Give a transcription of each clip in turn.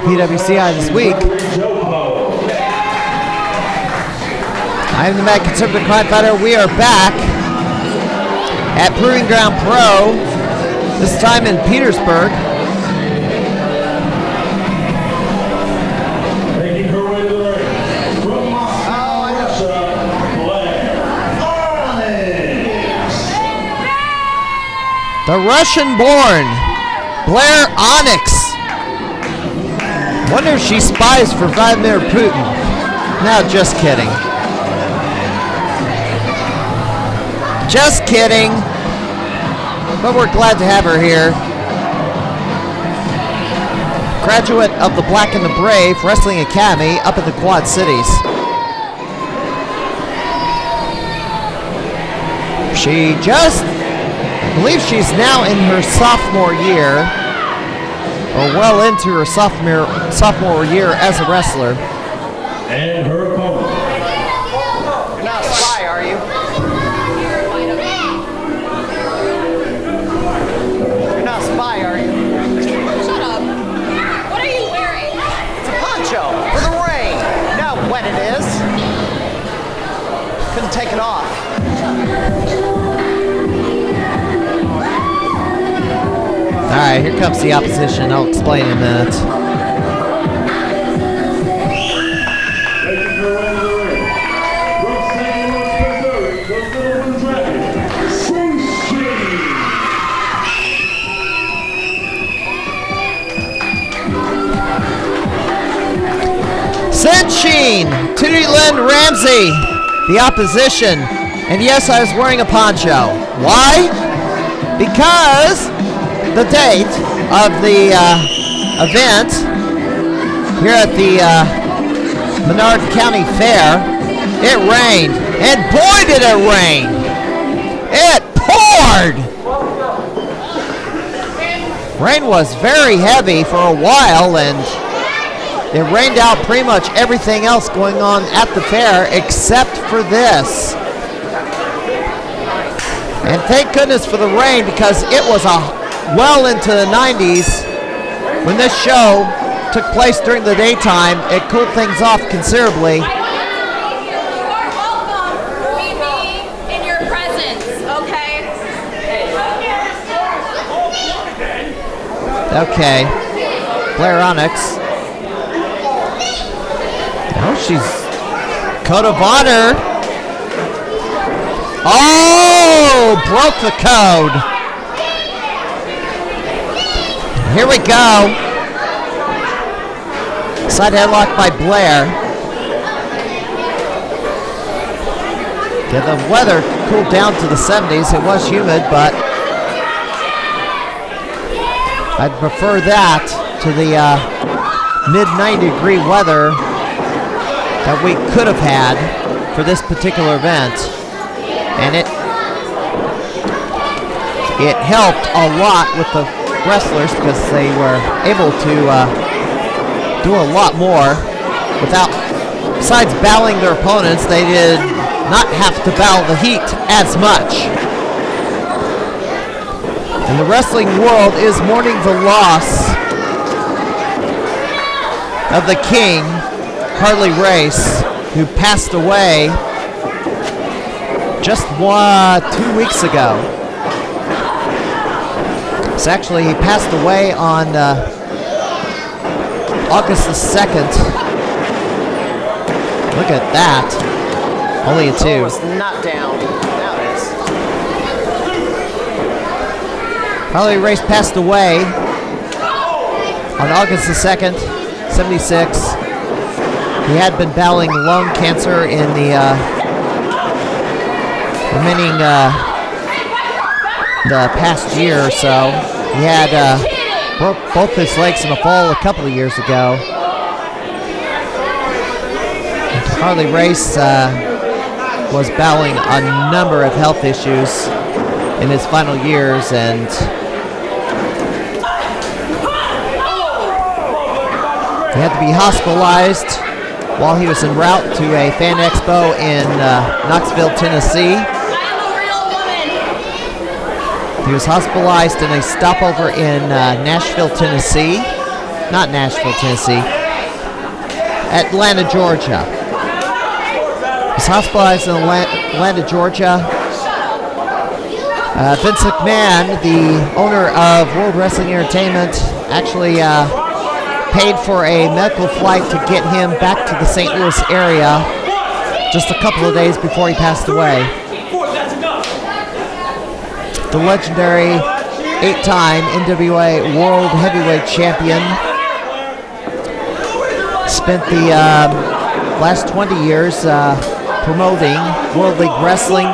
PWCI this week. I am the Mad Conservative Crime Fighter. We are back at Proving Ground Pro, this time in Petersburg. The Russian-born Blair Onyx. Wonder if she spies for Vladimir Putin. No, just kidding. Just kidding. But we're glad to have her here. Graduate of the Black and the Brave Wrestling Academy up in the Quad Cities. I believe she's now in her sophomore year, or well into her sophomore year as a wrestler. And her opponent. You're not a spy, are you? You're not a spy, are you? Shut up. What are you wearing? It's a poncho for the rain. You know how wet it is. Couldn't take it off. Alright, here comes the opposition. I'll explain in a minute. Senshin, Tootie Lynn Ramsey, the opposition. And yes, I was wearing a poncho. Why? Because the date of the event here at the Menard County Fair, it rained, and boy did it rain! It poured! Rain was very heavy for a while, and it rained out pretty much everything else going on at the fair except for this. And thank goodness for the rain, because it was well into the 90s when this show took place during the daytime. It cooled things off considerably. You are welcome. We be in your presence, okay? Okay. Blair Onyx. Oh, she's code of honor. Oh, broke the code. Here we go. Side headlock by Blair. Yeah, the weather cooled down to the 70s. It was humid, but I'd prefer that to the mid 90-degree weather that we could have had for this particular event. And it helped a lot with the wrestlers, because they were able to do a lot more without, besides battling their opponents, they did not have to battle the heat as much. And the wrestling world is mourning the loss of the king, Harley Race, who passed away just 2 weeks ago. So actually, he passed away on August the 2nd. Look at that. Only a 2. Oh, it's not down. Now it is. Harley Race passed away on August the 2nd, 76. He had been battling lung cancer in the remaining the past year or so. He had broke both his legs in a fall a couple of years ago. Harley Race was battling a number of health issues in his final years, and he had to be hospitalized while he was en route to a fan expo in Knoxville, Tennessee. He was hospitalized in a stopover in Nashville, Tennessee. not Nashville, Tennessee, Atlanta, Georgia. He's hospitalized in Atlanta, Georgia. Vince McMahon, the owner of World Wrestling Entertainment, actually paid for a medical flight to get him back to the St. Louis area just a couple of days before he passed away. The legendary 8-time NWA World Heavyweight Champion spent the last 20 years promoting World League Wrestling.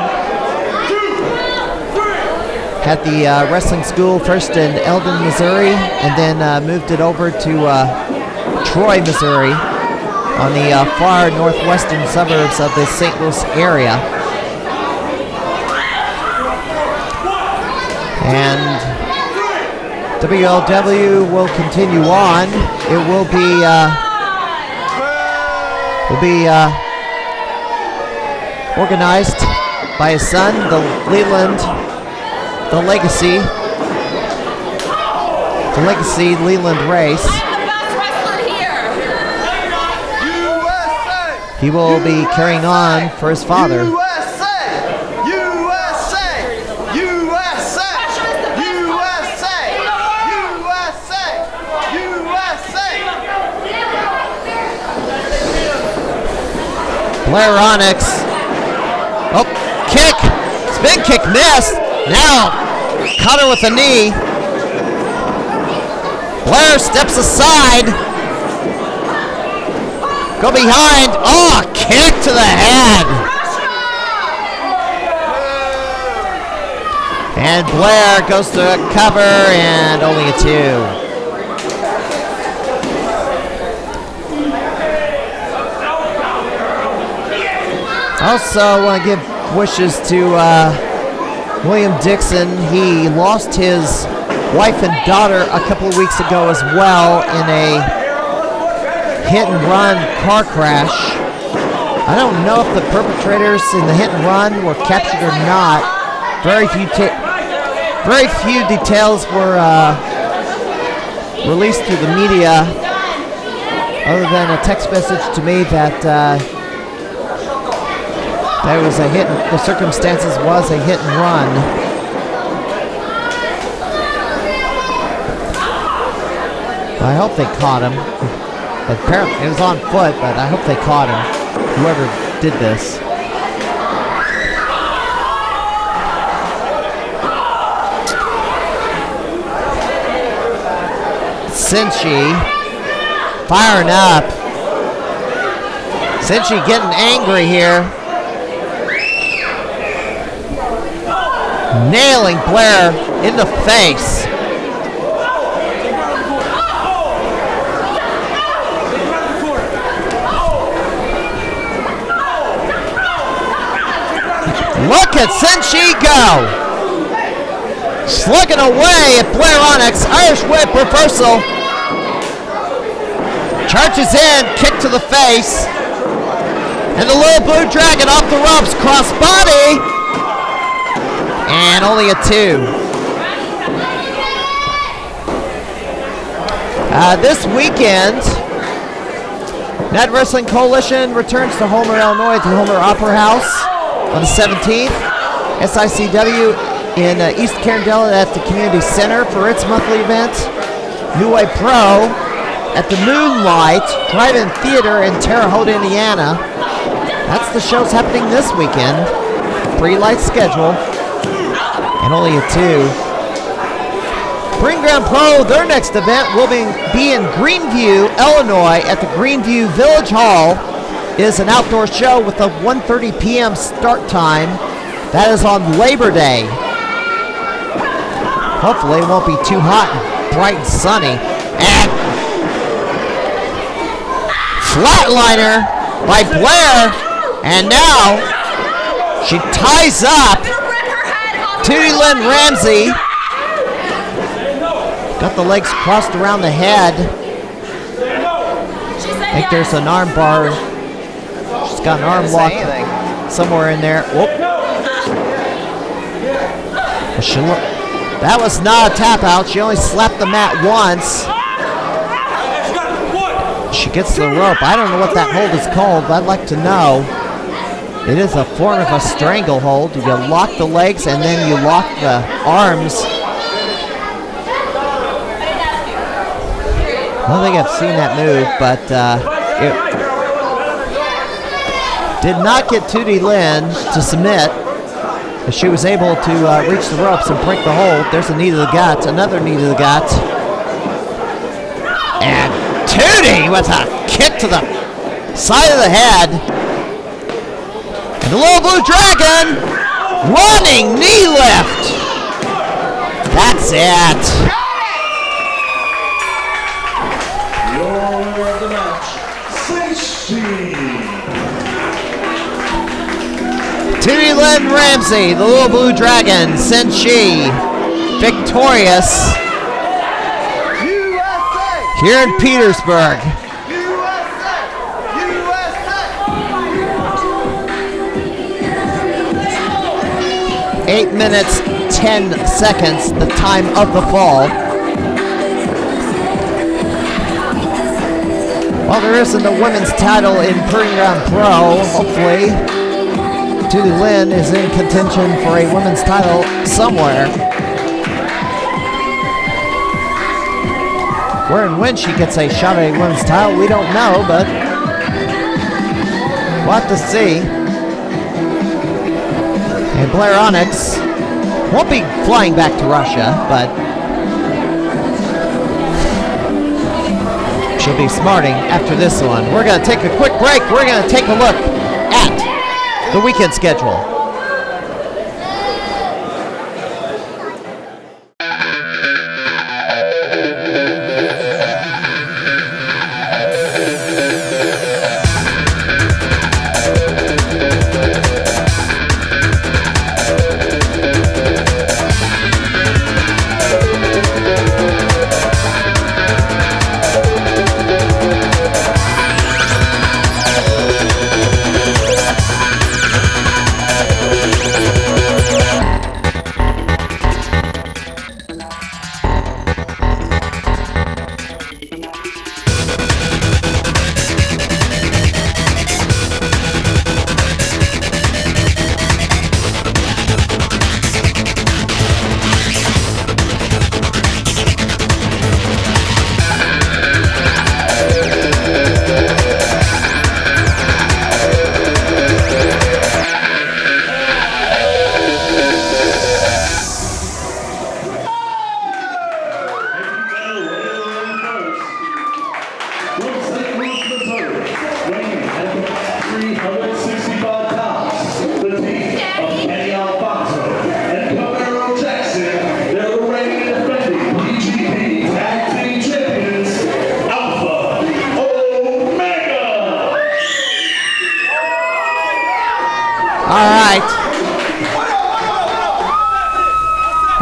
Had the wrestling school first in Eldon, Missouri, and then moved it over to Troy, Missouri, on the far northwestern suburbs of the St. Louis area. And WLW will continue on. It will be organized by his son, the Legacy Leland race. I'm the best wrestler here. He will be carrying on for his father. Blair Onyx. Oh, kick. Spin kick missed. Now, caught her with a knee. Blair steps aside. Go behind. Oh, kick to the head. And Blair goes to cover and only a 2. Also want to give wishes to William Dixon. He lost his wife and daughter a couple of weeks ago as well in a hit-and-run car crash. I don't know if the perpetrators in the hit-and-run were captured or not. Very few details were released to the media, other than a text message to me that there was a hit. The circumstances was a hit and run. I hope they caught him. But apparently it was on foot, but I hope they caught him. Whoever did this. Senshin firing up. Senshin getting angry here. Nailing Blair in the face. Look at Senshin go. Slugging away at Blair Onyx. Irish whip reversal. Charges in, kick to the face. And the little blue dragon off the ropes, cross body. And only a 2. This weekend, Net Wrestling Coalition returns to Homer, Illinois at the Homer Opera House on the 17th. SICW in East Carindale at the Community Center for its monthly event. New Way Pro at the Moonlight Drive-In Theater in Terre Haute, Indiana. That's the shows happening this weekend. Pretty light schedule. And only a 2. Green Ground Pro, their next event will be in Greenview, Illinois at the Greenview Village Hall. It is an outdoor show with a 1:30 p.m. start time. That is on Labor Day. Hopefully it won't be too hot and bright and sunny. And flatliner by Blair. And now she ties up Tootie Lynn Ramsey. Got the legs crossed around the head. I think there's an arm bar. She's got an arm lock somewhere in there. Whoop. That was not a tap out. She only slapped the mat once. she gets the rope. I don't know what that hold is called, but I'd like to know. It is a form of a stranglehold. You lock the legs and then you lock the arms. I don't think I've seen that move, but it did not get Tootie Lynn to submit. She was able to reach the ropes and break the hold. There's a knee to the gut, another knee to the gut. And Tootie with a kick to the side of the head. And the Little Blue Dragon, running knee lift. That's it. Your winner of the match, Senshin. Tootie Lynn Ramsey, the Little Blue Dragon, Senshin, victorious here in Petersburg. 8 minutes, 10 seconds, the time of the fall. Well, there isn't a women's title in Proving Ground Pro. Hopefully, Tootie Lynn is in contention for a women's title somewhere. Where and when she gets a shot at a women's title, we don't know, but we'll have to see. And Blair Onyx won't be flying back to Russia, but she'll be smarting after this one. We're going to take a quick break. We're going to take a look at the weekend schedule.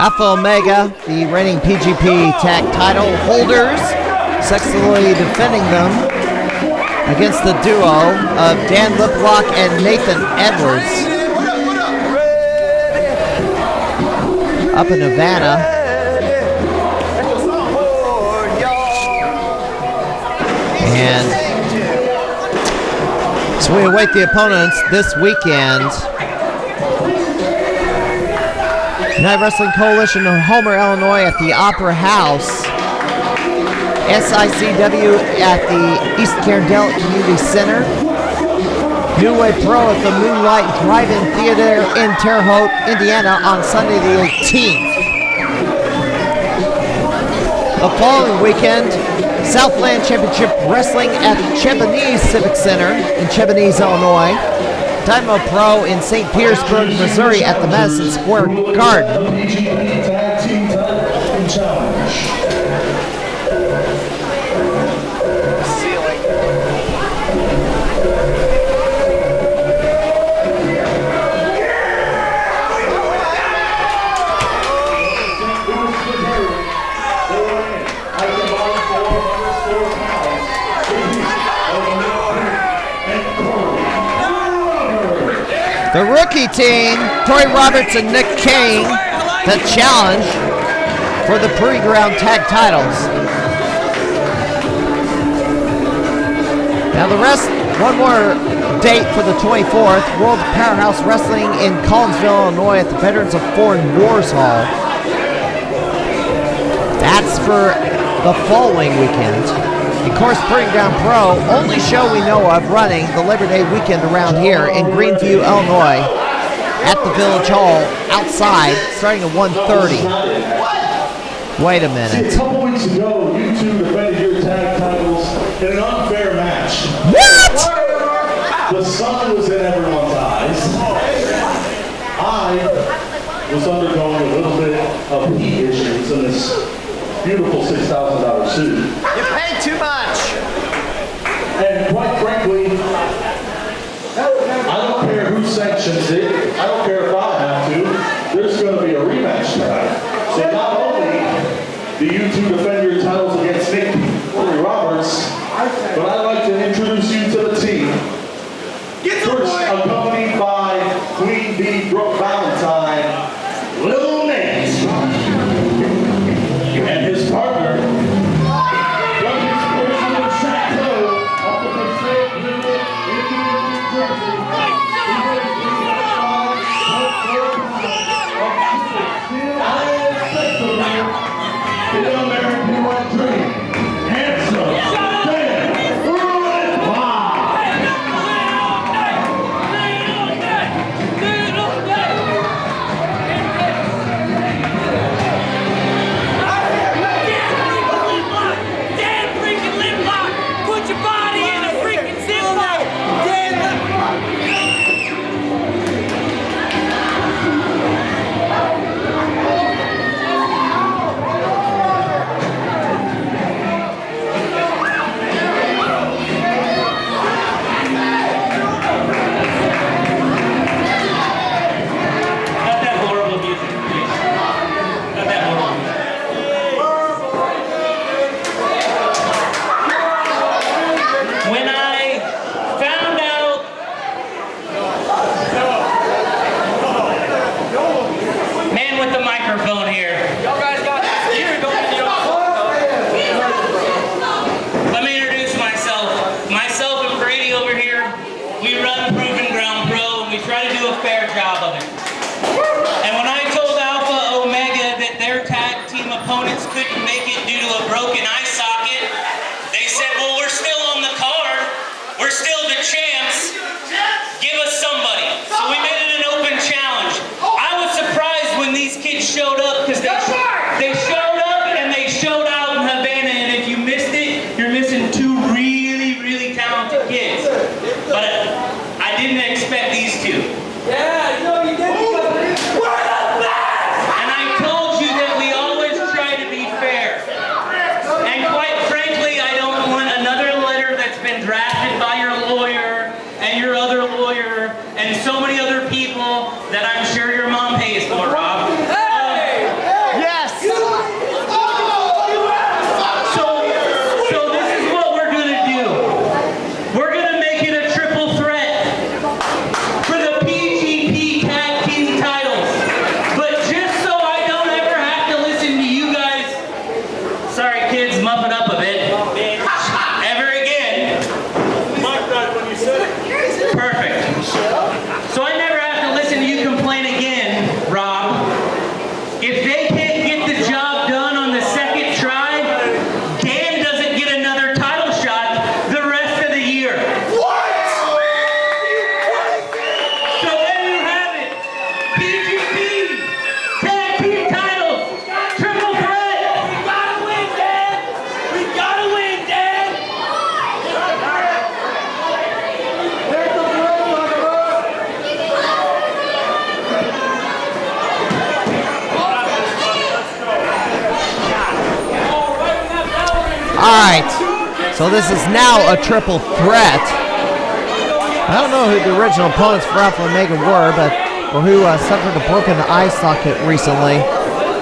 Alpha Omega, the reigning PGP tag title holders, successfully defending them against the duo of Dan Liplock and Nathan Edwards up in Havana. And so we await the opponents this weekend. United Wrestling Coalition of Homer, Illinois at the Opera House. SICW at the East Carroll Community Center. New Way Pro at the Moonlight Drive-In Theater in Terre Haute, Indiana on Sunday the 18th. The following weekend, Southland Championship Wrestling at the Chamonix Civic Center in Chamonix, Illinois. Dynamo Pro in St. Petersburg, Missouri at the Madison Square Garden. The rookie team, Tori Roberts and Nick Kane, the challenge for the pre-ground tag titles. Now the rest, one more date for the 24th, World Powerhouse Wrestling in Collinsville, Illinois at the Veterans of Foreign Wars Hall. That's for the following weekend. Of course, Putting Down Pro, only show we know of running the Labor Day weekend around here in Greenview, Illinois at the Village Hall outside, starting at 1:30. Wait a minute. A couple weeks ago, you two defended your tag titles in an unfair match. What? The sun was in everyone's eyes. I was undergoing a little bit of heat issues in this beautiful $6,000 suit. You paid too much. And quite frankly, I don't care who sanctions it. I don't care if I have to. There's going to be a rematch tonight. So not only do you two defend your titles against Nick Roberts, but I'd like to introduce you to the team. First, accompanied by Queen Bee Brooke Valentine, Lil Nate, and his partner, from his personal chateau of the Passaic River in New Jersey. The American Wet Dream, handsome, Dan Liplock. Dan freaking Liplock! Put your body in a freaking ziplock! Dan Liplock! Not that horrible music, please. Not that horrible music. When I found out man with the microphone here. Y'all guys got this here, don't you? Let me introduce myself. Myself and Brady over here, we run Proven Ground Pro and we try to do a fair job of it. And when I told Alpha Omega that their tag team opponents couldn't make it due to a broken eye socket, they said, well, we're still on the card. We're still the champs. Give us somebody. So we made it an open challenge. I was surprised when these kids showed up because they showed up and they showed out in Havana. And if you missed it, you're missing two really, really talented kids. But I didn't expect these two. Yeah, no, you didn't. We're the best! And I told you that we always try to be fair. And quite frankly, I don't want another letter that's been drafted by your lawyer and your other lawyer and so many other people that I'm sure your mom pays for, Rob. Hey! Yes. So this is what we're gonna do. We're gonna make it a triple threat for the PGP tag team titles. But just so I don't ever have to listen to you guys, sorry kids, muff it up a bit, ever again. Perfect. So I never have to listen to you complain again, Rob. If they can't get the job done on the second try, Dan doesn't get another title shot the rest of the year. What? So there you have it. PGP, tag team titles, triple threat. We gotta win, Dan! We gotta win, Dan! All right, so this is now a triple threat. I don't know who the original opponents for Alpha Omega were, but or who suffered a broken eye socket recently.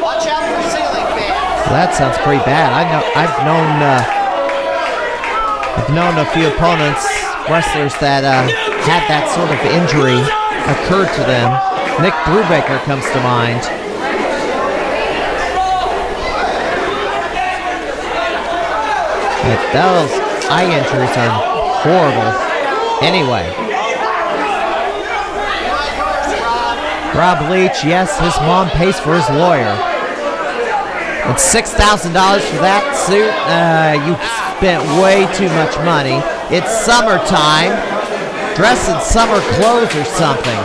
Watch out for ceiling fans. Well, that sounds pretty bad. I've known a few opponents, wrestlers that had that sort of injury occur to them. Nick Brubaker comes to mind. But those eye injuries are horrible. Anyway. Rob Leach, yes, his mom pays for his lawyer. And $6,000 for that suit? You spent way too much money. It's summertime. Dress in summer clothes or something.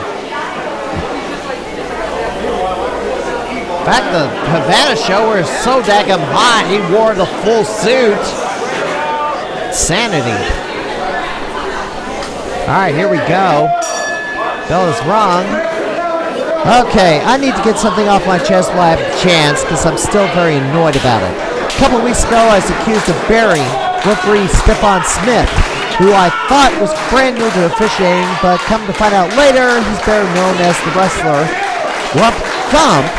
In fact, the Havana show was so daggum hot, he wore the full suit. Sanity. Alright, here we go. Bell is rung. Okay, I need to get something off my chest while I have a chance, because I'm still very annoyed about it. A couple weeks ago, I was accused of burying referee Steffon Smith, who I thought was brand new to officiating, but come to find out later, he's better known as the wrestler Rump Thump,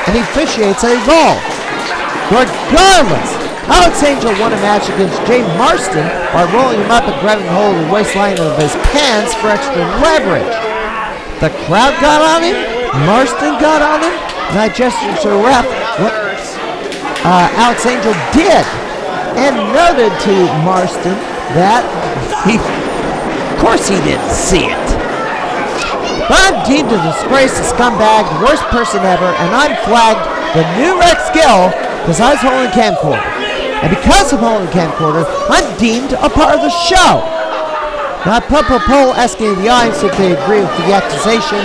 and he officiates at Evolve. Regardless, Alex Angel won a match against Jay Marston by rolling him up and grabbing hold of the waistline of his pants for extra leverage. The crowd got on him, Marston got on him, and I gestured to the ref what Alex Angel did, and noted to Marston that of course he didn't see it. But I'm deemed a disgrace, a scumbag, the worst person ever, and I'm flagged the new Rex Gill because I was holding a camcorder. And because I'm holding a camcorder, I'm deemed a part of the show. Now I put up a poll asking the audience if they agree with the accusation,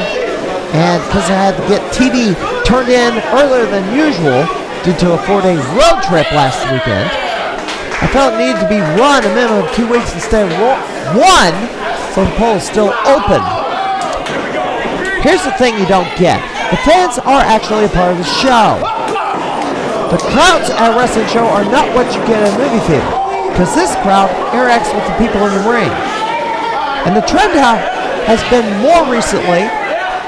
and because I had to get TV turned in earlier than usual due to a 4-day road trip last weekend, I felt it needed to be run a minimum of 2 weeks instead of one, so the poll is still open. Here's the thing you don't get. The fans are actually a part of the show. The crowds at a wrestling show are not what you get at a movie theater, because this crowd interacts with the people in the ring. And the trend has been more recently,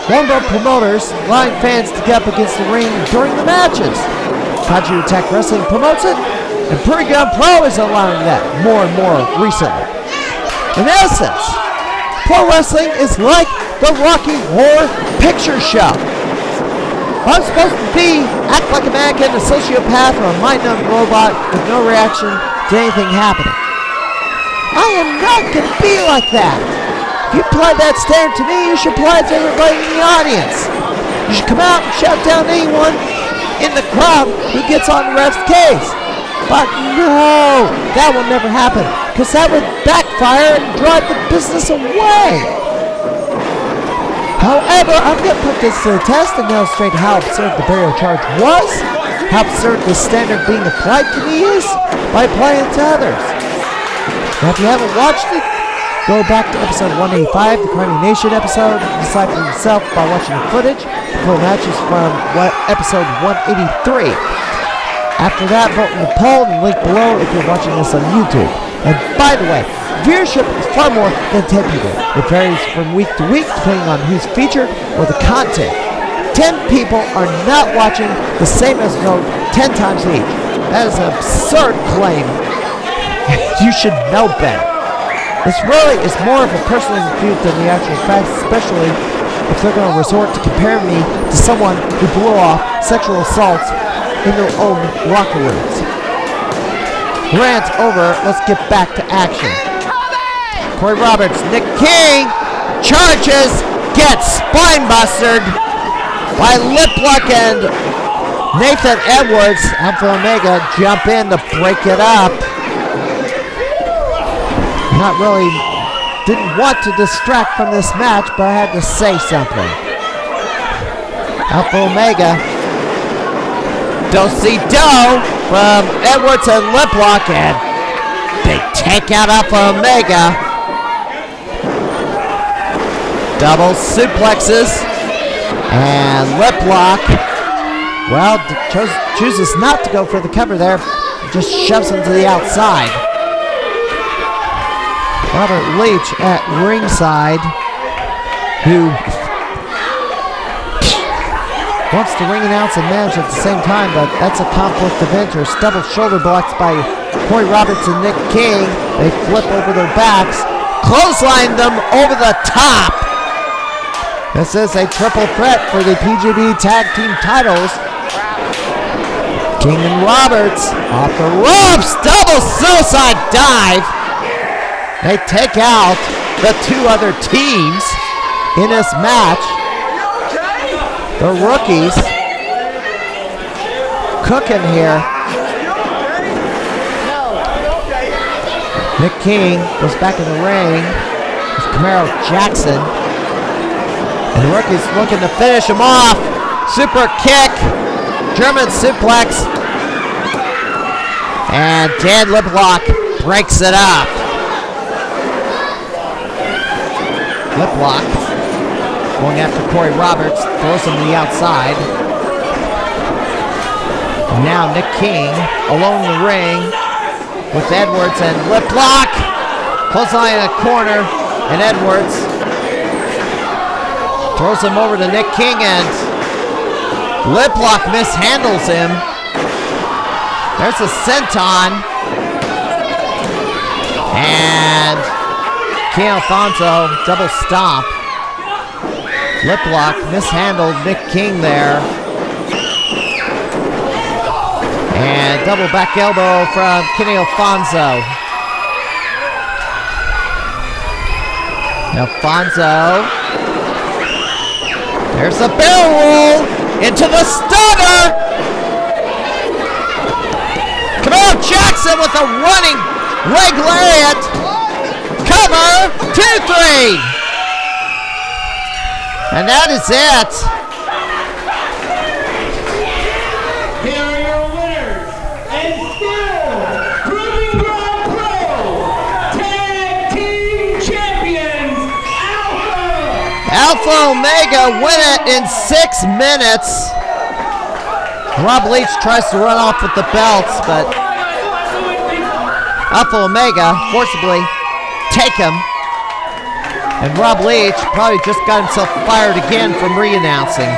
one-bar promoters allowing fans to get up against the ring during the matches. Kaiju Attack Wrestling promotes it, and Pretty Gun Pro is allowing that more and more recently. In essence, pro wrestling is like the Rocky Horror Picture Show. I'm supposed to act like a mannequin, a sociopath, or a mind-numb robot with no reaction to anything happening. I am not going to be like that. If you apply that standard to me, you should apply it to everybody in the audience. You should come out and shout down anyone in the crowd who gets on the ref's case. But no, that will never happen, because that would backfire and drive the business away. However, I'm going to put this to the test and illustrate how absurd the burial charge was, how absurd the standard being applied to me is, by applying it to others. Now, if you haven't watched it, go back to episode 185, the Crimey Nation episode, decide for yourself by watching the footage. The full match is from episode 183. After that, vote in the poll and link below if you're watching this on YouTube. And by the way, viewership is far more than 10 people. It varies from week to week depending on who's featured or the content. 10 people are not watching the same episode 10 times each. That is an absurd claim. You should know better. This really is more of a personal dispute than the actual facts, especially if they're going to resort to compare me to someone who blew off sexual assaults in their own locker rooms. Rant over, let's get back to action. Corey Roberts, Nick King, charges, gets spinebustered by Liplock and Nathan Edwards. Alpha Omega jump in to break it up. Not really, didn't want to distract from this match, but I had to say something. Alpha Omega, do-si-do from Edwards and Liplock, and big take out Alpha Omega. Double suplexes, and Liplock, well, chooses not to go for the cover there, just shoves him to the outside. Robert Leach at ringside, who wants to ring announce and manage at the same time, but that's a conflict of interest. Double shoulder blocks by Corey Roberts and Nick King. They flip over their backs, clothesline them over the top. This is a triple threat for the PGB Tag Team titles. King and Roberts off the ropes, double suicide dive. They take out the two other teams in this match. The rookies cooking here. Nick King goes back in the ring with Camaro Jackson. And the rookies looking to finish him off. Super kick, German suplex. And Dan Liplock breaks it up. Liplock going after Corey Roberts, throws him to the outside. And now Nick King alone in the ring with Edwards and Liplock. Clothesline in a corner, and Edwards throws him over to Nick King, and Liplock mishandles him. There's a senton. And King Alfonso double stomp. Liplock mishandled Nick King there. And double back elbow from Kenny Alfonso. Alfonso. There's a barrel roll into the stunner. Camaro Jackson with a running leg lariat. Cover, 2-3. And that is it. Here are your winners, and still Greenview Pro Tag Team Champions, Alpha Omega win it in 6 minutes. Rob Leach tries to run off with the belts, but Alpha Omega forcibly take him. And Rob Leach probably just got himself fired again from re-announcing.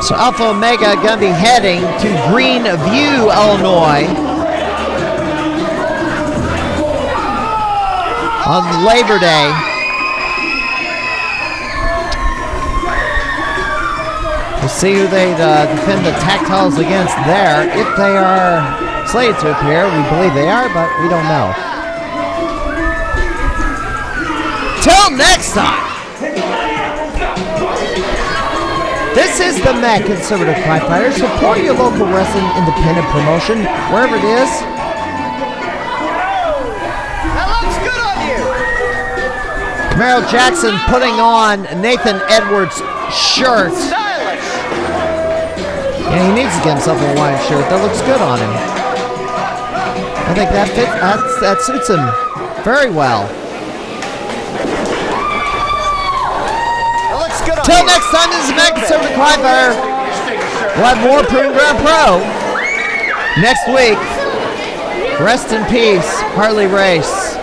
So Alpha Omega gonna be heading to Greenview, Illinois on Labor Day. We'll see who they defend the tag titles against there. If they are slated to appear, we believe they are, but we don't know. Till next time. This is the Met Conservative Crime Fighter. Support your local wrestling independent promotion, wherever it is. That looks good on you. Camaro Jackson putting on Nathan Edwards' shirt. Stylish. Yeah, he needs to get himself a Hawaiian shirt. That looks good on him. I think that fits. That suits him very well. That looks good on Till you. next time, this is Matt Conservative Crime Fighter. We'll have more Proving Ground Pro next week. Rest in peace, Harley Race.